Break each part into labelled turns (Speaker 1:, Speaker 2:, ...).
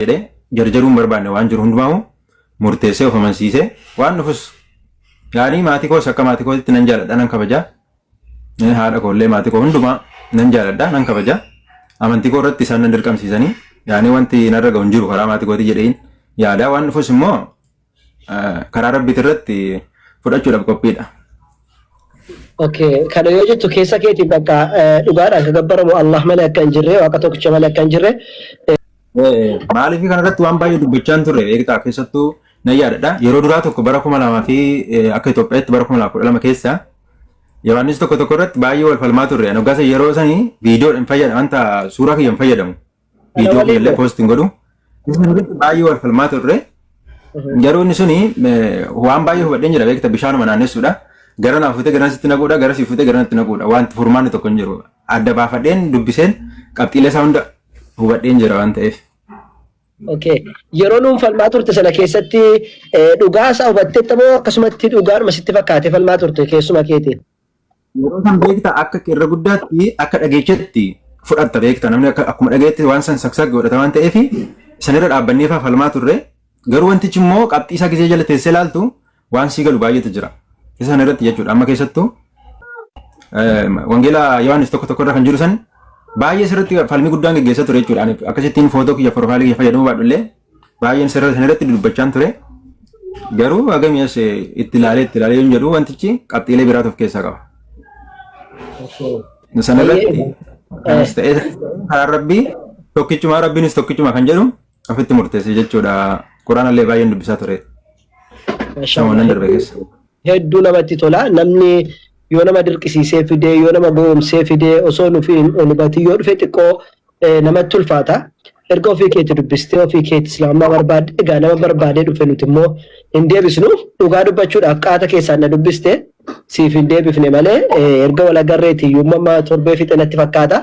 Speaker 1: jedhee jarjaruun barbaanne waan jiru hundumaa murteessee of amansiisee waan dhufus yaani maatii koos akka maatii kootitti nan jaaladha nan kabajaa haadha koollee maatii koo hundumaa nan jaaladha nan kabajaa amantii koo irratti isaan nan dirqamsiisanii yaani wanti narra ga'u hin jiru karaa maatii kootii jedheen yaadaa waan dhufus immoo karaa rabbiitti irratti fudhachuudhaaf qophiidha.
Speaker 2: Okay, kana yoo jettu keessa keetii bakka dhugaadhaan ka gabbaramu Allah malee akka hin jirre waaqa tokkicha malee akka hin jirre
Speaker 1: maaliif kana irratti waan baay'ee dubbachaan turre beektaa keessattuu na yaadadha yeroo duraa tokko bara 2002 fi akka Itoophiyaatti bara 2012 keessa Yohaannis tokko irratti baay'ee wal falmaa turre anogaasa yeroo sanii viidiyoo hin fayyadamu wanta suuraa kiyyan fayyadamu viidiyoo illee posting godhu baay'ee wal falmaa turre yeroo inni suni waan baay'ee hubadheen jira beektaa bishaanuma naannessuudha gara naafute gara sitti naquudha gara siifute gara natti naquudha wanti furmaanni tokko hin jiru adda baafadheen dubbiseen qabxiilee isaa hunda hubadheen jira waan ta'eef.
Speaker 2: Okay, yeroo nuun falmaa turte sana keessatti dhugaa isaa hubatteetta moo akkasumatti dhugaadhuma sitti fakkaate falmaa turte keessuma keetiin?
Speaker 1: Yeroo san beektaa akka irra guddaatti akka dhageechatti fudhatta beektaa namni akkuma dhageetti waan san saksak godhata waan ta'eef sanirra dhaabbannee falmaa turre garuu wantichi immoo qabxii isaa gisee jala teessee ilaaltu waan sii galu baay'eetu jira. Isa sanirratti jechuudha amma keessattuu wangeela Yohaannis tokko irra kan jiru san baay'ee sirriitti falmii guddaan gaggeessaa ture jechuudha. Akkasittiin footoo kiyya profaayilii kiyya fayyadamuu baadhullee baay'een sanirratti dubbachaan ture. Garuu agamiis itti ilaalee yoo jedhu wantichi qabxiilee biraatu of keessaa qaba. Sanirratti ta'ee karaa rabbii tokkichuma rabbiinis tokkichuma kan jedhu ofitti murteesse jechuudha. Quraanallee baay'een dubbisaa ture. Shamoonni darbe keessa.
Speaker 2: Hedduu namatti tola namni yoo nama dirqisiisee fidee yoo nama goomsee fidee osoo nufi hubati yoo dhufe xiqqoo namatti ulfaata erga ofii keetti dubbistee ofii keetti islaamummaa barbaade egaa nama barbaadee dhufe nuti immoo hin deebisnu dhugaa dubbachuudhaaf qaata keessaan na dubbiste siif hin deebifne malee erga wal agarreeti uumama torbee fixanatti fakkaata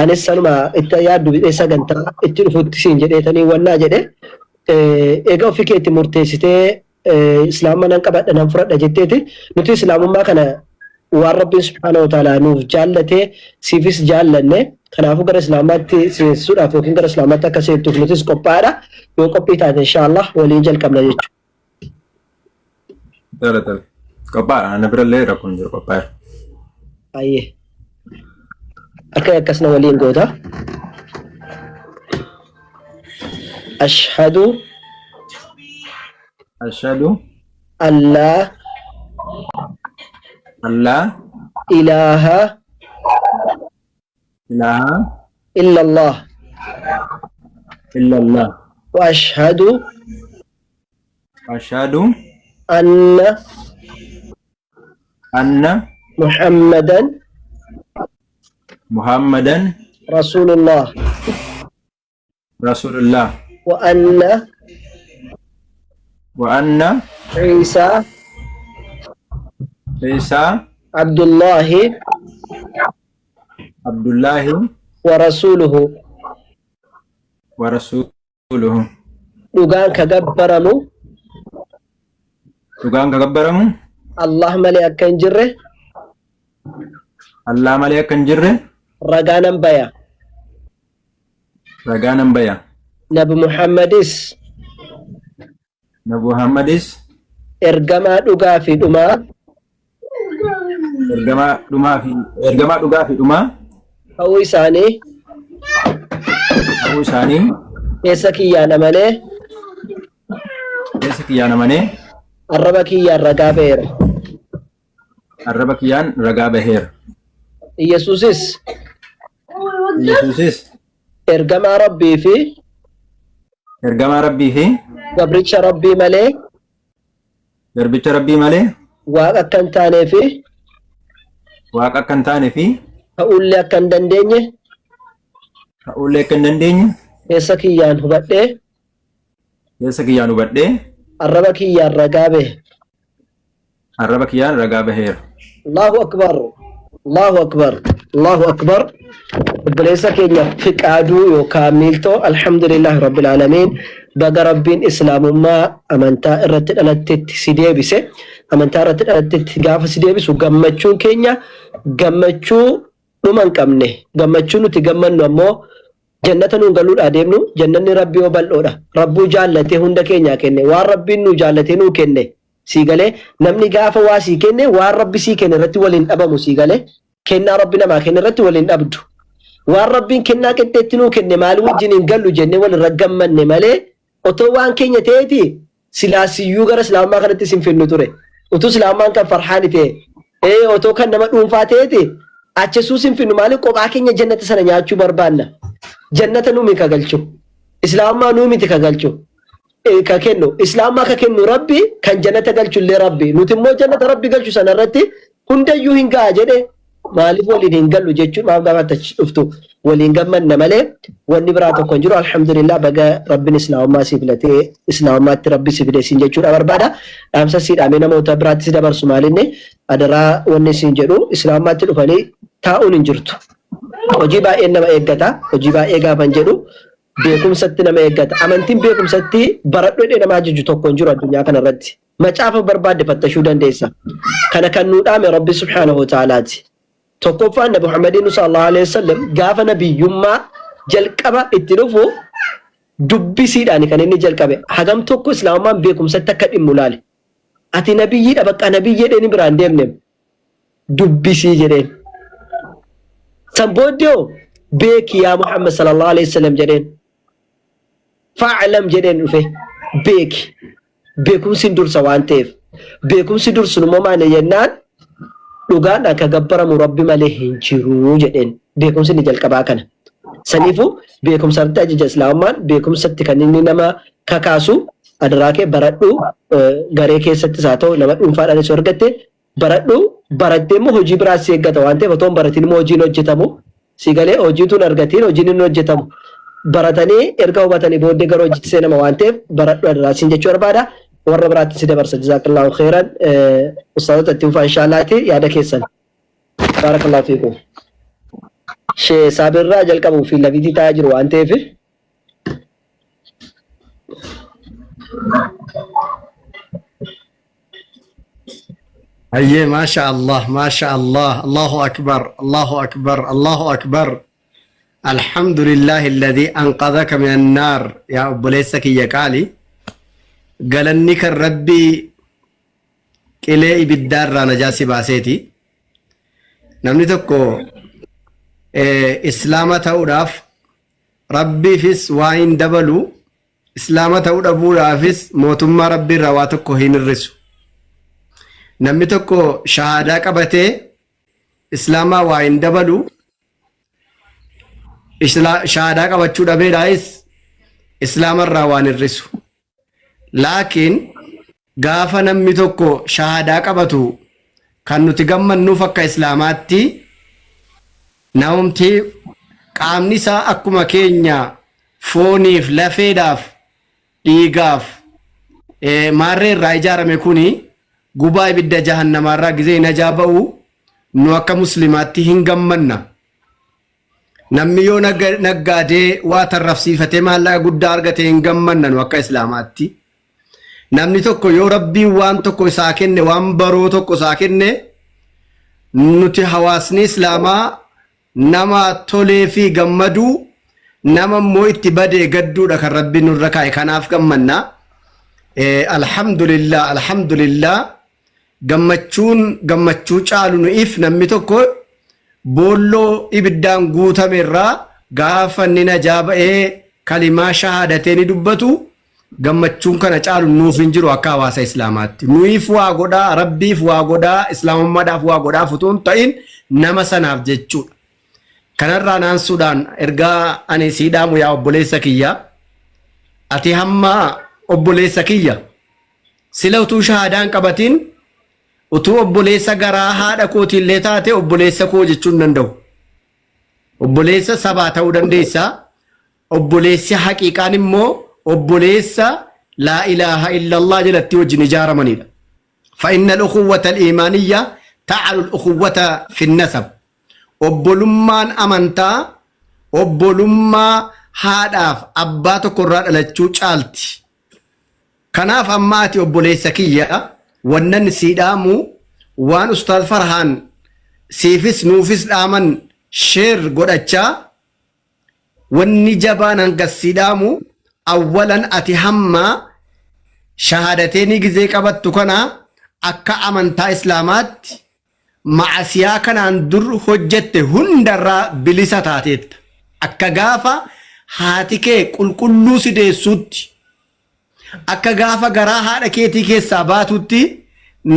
Speaker 2: anis sanuma itti yaaddu bidhee sagantaa itti dhufutti siin jedheetanii wannaa jedhe egaa ofii keetti murteessitee islaamummaa nan qabadha nan fudhadha jetteeti nuti islaamummaa kana waan rabbiin subhaanahu wa ta'aalaa nuuf jaallatee siifis jaallanne kanaafuu gara islaamaatti seensisuudhaaf yookiin gara islaamaatti akka seentuuf nutis qophaa'aadha yoo qophii taate inshaallah waliin jalqabna
Speaker 1: jechuudha. Qophaa'aadha ana birallee rakkoon jiru qophaa'eera.
Speaker 2: Ayyee akka akkasna waliin goota. Ashhadu Allah ilaha illallah wa ashhadu anna muhammadan rasulullah wa anna Isa Abdullahi wa rasuluhu dhugaan ka gabbaramu Allah malee akka hin jirre ragaa nan baya Nabi Muhammadis ergamaa dhugaa fi dhumaa ta'uu isaanii keessa kiyyaana malee arraba kiyyaan ragaa baheera. Yesuusis ergamaa rabbii fi gabricha rabbii malee waaqa akka hin taanee fi ta'ullee akka hin dandeenye keessa kiyyaan hubadhee arraba kiyyaan ragaa baheera. Allahu akbar obboleessa keenya fiqaaduu yookaan miiltoo alhamdulillahi rabbil aalamiin baga rabbiin islaamummaa amantaa irratti dhalattetti si deebise amantaa irratti dhalattetti gaafa si deebisu gammachuun keenya gammachuu dhuma hin qabne gammachuu nuti gammannu ammoo jannata nuun galuudha adeemnu jannanni rabbii obal'oodha rabbuu jaallatee hunda keenya kenne waan rabbiin nu jaallatee nuu kenne sii galee namni gaafa waa sii kenne waan rabbi sii kenne irratti waliin dhabamu sii galee kennaa rabbi namaa kenne irratti waliin dhabdu waan rabbiin kennaa qixxeetti nuu kenne maali wajjin hin gallu jennee walirra gammanne malee otoo waan keenya ta'eeti silaasiyyuu gara islaamummaa kanatti sin finnu ture utuu islaamummaan kan farhaani ta'e otoo kan nama dhuunfaa ta'eeti achesuu sin finnu maali qophaa keenya jannata sana nyaachuu barbaanna jannata nuumi ka galchu islaamummaa nuumi ka galchu ka kennu islaamummaa ka kennu rabbi kan jannata galchu illee rabbi nuti immoo jannata rabbi galchu sana irratti hundayyuu hin ga'a jedhe maaliif waliin hin gallu jechuun maaf gaafata dhuftu waliin gammanna malee wanni biraa tokko hin jiru alhamdulillah baga rabbiin islaamummaa si filatee islaamummaatti rabbi si fide siin jechuudha barbaada dhaamsa si dhaamee namoota biraatti si dabarsu maalinne adaraa wanni siin jedhu islaamummaatti dhufanii taa'uun hin jirtu hojii baay'een nama eeggata hojii baay'ee gaafan jedhu beekumsatti nama eeggata amantiin beekumsatti baradhu jedhee nama ajaju tokko hin jiru addunyaa kana irratti macaafa barbaadde fattashuu dandeessa kana kan nuu dhaame rabbi subhaanahu wa ta'aalaati tokkoffaan nabi Muhammadiin sallallahu alaihi wasallam gaafa nabiyyummaa jalqaba itti dhufu dubbisiidhaan kan inni jalqabe hagam tokko islaamummaan beekumsatti akka dhimmu laale ati nabiyyiidha bakka nabiyyi jedheen biraan deemne dubbisii jedheen san booddee beeki yaa Muhammad sallallahu alaihi wasallam jedheen fa'alam jedheen dhufe beeki beekumsi dursa waan ta'eef beekumsi dursu immoo maal jennaan dhugaan akka gabbaramu rabbi malee hin jiru jedheen beekumsi ni jalqabaa kana saniifu beekumsatti ajaja islaamummaan beekumsatti kan inni nama kakaasu adaraakee baradhu garee keessattis haa ta'u nama dhuunfaadhaan isa argatte baradhu barattee immoo hojii biraas si eeggata waan ta'eef otoo baratiin immoo hojiin hojjetamu si galee hojiituun argatiin hojiin inni hojjetamu baratanii erga hubatanii booddee gara hojiitti seenama waan ta'eef baradhu adaraasiin jechuu barbaada warra biraatti si dabarsa jazakallahu khairan ustaadota itti fufaa inshaallahti yaada keessan barakallahu fiikum shee saabirraa jalqabu fi lafiitii taa'aa jiru waan ta'eef
Speaker 3: أيه ما شاء الله ما شاء الله الله أكبر الله أكبر الله أكبر الحمد لله الذي أنقذك من النار يا أبو ليسك يا كالي قالني كالربي كلي بالدار نجاسي باسيتي نمني تكو إسلامة توداف ربي فيس واين دبلو إسلامة تودابو رافيس موتما ربي رواتكو هين الرسو namni tokko shahaadaa qabatee islaamaa waa hin dabalu shahaadaa qabachuu dhabeedhaayis islaamarraa waan hir'isu laakiin gaafa namni tokko shahaadaa qabatu kan nuti gammannuuf akka islaamaatti namumti qaamni isaa akkuma keenya fooniif lafeedhaaf dhiigaaf maarree irraa ijaarame kuni gubaa ibidda jahannamarraa gizee najaa ba'u nu akka muslimaatti hin gammanna namni yoo naggaadee waa tarrafsiifatee maallaqa guddaa argate hin gammanna nu akka islaamaatti namni tokko yoo rabbiin waan tokko isaa kenne waan baroo tokko isaa kenne nuti hawaasni islaamaa nama tolee fi gammaduu nama immoo itti badee gadduudha kan rabbiin nurra kaa'e kanaaf gammanna alhamdulillah alhamdulillah gammachuu caalu nuuf namni tokko boolloo ibiddaan guutame irraa gaafa inni najaa ba'ee kalimaa shahaadatee ni dubbatu gammachuun kana caalu nuuf hin jiru akka hawaasa islaamaatti nuuf waa godhaa rabbiif waa godhaa islaamummaadhaaf waa godhaa futuun ta'in nama sanaaf jechuudha kanarraa naansuudhaan ergaa ani siidhaamu yaa obboleessa kiyya ati hamma obboleessa kiyya sila utuu shahaadaan qabatiin utuu obboleessa garaa haadha kootiillee taate obboleessa koo jechuun danda'u obboleessa sabaa ta'uu dandeessa obboleessi haqiiqaan immoo obboleessa laa ilaaha illallah jalatti wajjin ijaaramanidha fa'inna al-ukhuwwata al-iimaaniyya ta'alu al-ukhuwwata fi an-nasab obbolummaan amantaa obbolummaa haadhaaf abbaa tokkorraa dhalachuu caalti kanaaf ammaati obboleessa kiyya wannan siidhaamu waan ustaad Farhaan siifis nuufis dhaaman sheer godhachaa wanni jabaan hangasidaamu awwalan ati hamma shahaadateeni gizee qabattu kana akka amantaa islaamaatti maasiyaa kanaan dur hojjette hundarraa bilisa taateetta akka gaafa haati kee qulqulluu si deessutti akka gaafa garaa haadha keetii keessaa baatutti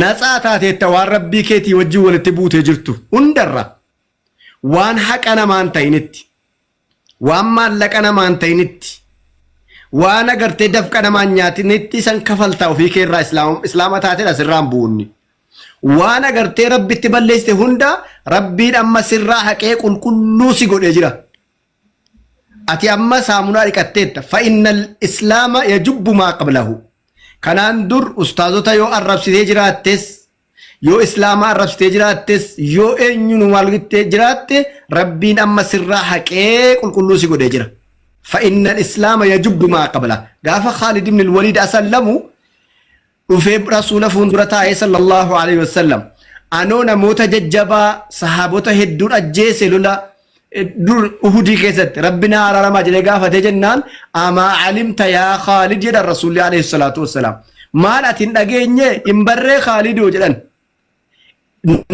Speaker 3: natsaa taateetta waan rabbii keetii wajjin walitti buutee jirtu hundarra waan haqa namaan ta'initti waan maallaqa namaan ta'initti waan agartee dafqa namaan nyaatinitti san kafaltaa ofii keerraa islaama taatee asirraan buunni waan agartee rabbitti balleessite hunda rabbiin amma sirraa haqee qulqulluu si godhee jira ati amma saamunaa dhiqatteetta fa'innal islaama yajubbu maa qablahu kanaan dur ustaazota yoo arrabsitee jiraattes yoo islaama arrabsitee jiraattes yoo eenyuun walgittee jiraatte rabbiin amma sirraa haqee qulqulluu si godhee jira fa'innal islaama yajubbu maa qabla gaafa Khaalid ibn al-Walid asallamu dhufee rasuula fuuldura taa'ee sallallahu alaihi wasallam anoo namoota jajjabaa sahaabota hedduu ajjeese lola dur uhudii keessatti rabbina araaramaa jedhee gaafatee jennaan amaa alimta yaa Khaalid jedha rasuulli alaihi salaatu wassalaam maal atin dhageenye hin barree Khaalidoo jedhan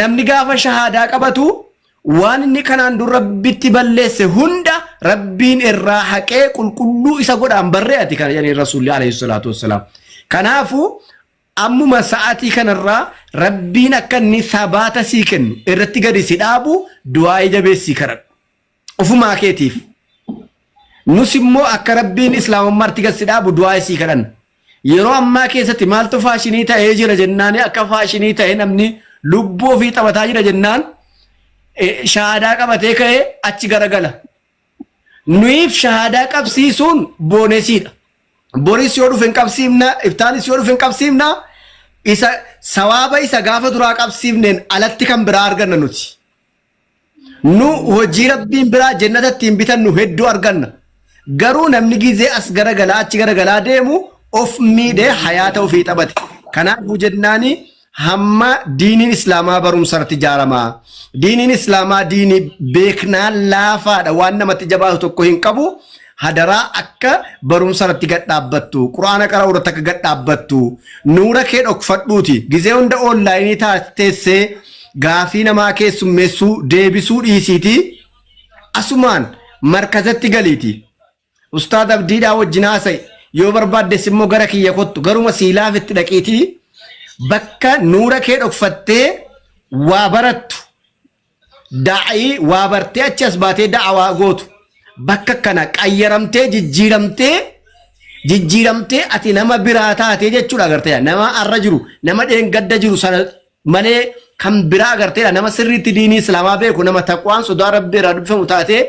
Speaker 3: namni gaafa shahaadaa qabatu waan inni kanaan dur rabbitti balleesse hunda rabbiin irraa haqee qulqulluu isa godhaan barree ati kana jedhanii rasuulli alaihi salaatu wassalaam kanaafu ammuma sa'aatii kanarraa rabbiin akka inni sabaata sii kennu irratti gadi si dhaabu du'aa jabeessii kadhadhu ufumaa keetiif nus immoo akka rabbiin islaamummaatti gadi si dhaabu du'aa sii kadhanna yeroo ammaa keessatti maaltu faashinii ta'ee jira jennaan akka faashinii ta'ee namni lubbuu ofii taphataa jira jennaan shahaadaa qabatee ka'ee achi garagala nuyiif shahaadaa qabsiisuun boonesiidha boris yoo dhufe hin qabsiifna iftaanis yoo dhufe hin qabsiifna isa sawaaba isa gaafa duraa qabsiifneen alatti kan biraa arganna nuti nu hojii rabbiin biraa jannatatti hin bitannu hedduu arganna garuu namni gizee as garagalaa achi garagalaa deemu of miidhee hayaata ofii taphate kanaafuu jennaani hamma diiniin islaamaa barumsarratti ijaaramaa diiniin islaamaa diinii beeknaa laafaadha waan namatti jabaatu tokko hin qabu hadaraa akka barumsarratti gadhaabbattu quraana qara'uurratti akka gadhaabbattu nuura kee dhokfadhuuti gizee hunda onlaayinii teessee gaafii namaa keessummeessuu deebisuu dhiisiiti asumaan markazatti galiiti ustaad abdiidhaa wajjin haasa'e yoo barbaaddes immoo gara kiyya kottu garuma siilaafitti dhaqiiti bakka nuura kee dhokfattee waa barattu daa'ii waa bartee achi as baatee da'awaa gootu bakka kana qayyaramtee jijjiiramtee ati nama biraa taatee jechuudha agartee nama arra jiru nama dheengadda jiru sana malee kan biraa agartee nama sirriitti diinii islaamaa beeku nama taqwaan sodaa rabbii irraa dubbifamu taatee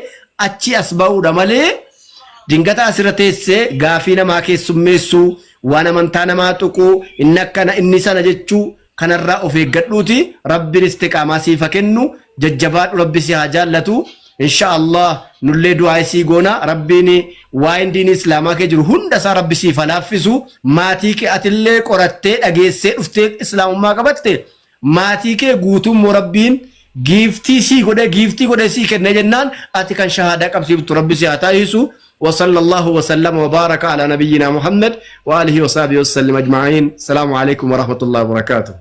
Speaker 3: achi as ba'uudha malee dingata asirra teessee gaafii namaa keessummeessuu waan amantaa namaa tuquu inni akkana inni sana jechuu kanarraa of eeggadhuuti rabbiin istiqaamaa siifa kennu jajjabaadhu rabbi si haa jaallatu inshallah nulle du'aa isii goona rabbiin waan diin islaamaa kee jiru hunda isaa rabbi siif laaffisu maatii kee atillee qorattee dhageessee dhuftee islaamummaa qabatte maatii kee guutummoo rabbiin giiftii godhe sii kenne jennaan ati kan shahaadaa qabsiiftu rabbi si haa taasisu وصلى الله وسلم وبارك على نبينا محمد وآله وصحبه وسلم أجمعين السلام عليكم ورحمة الله وبركاته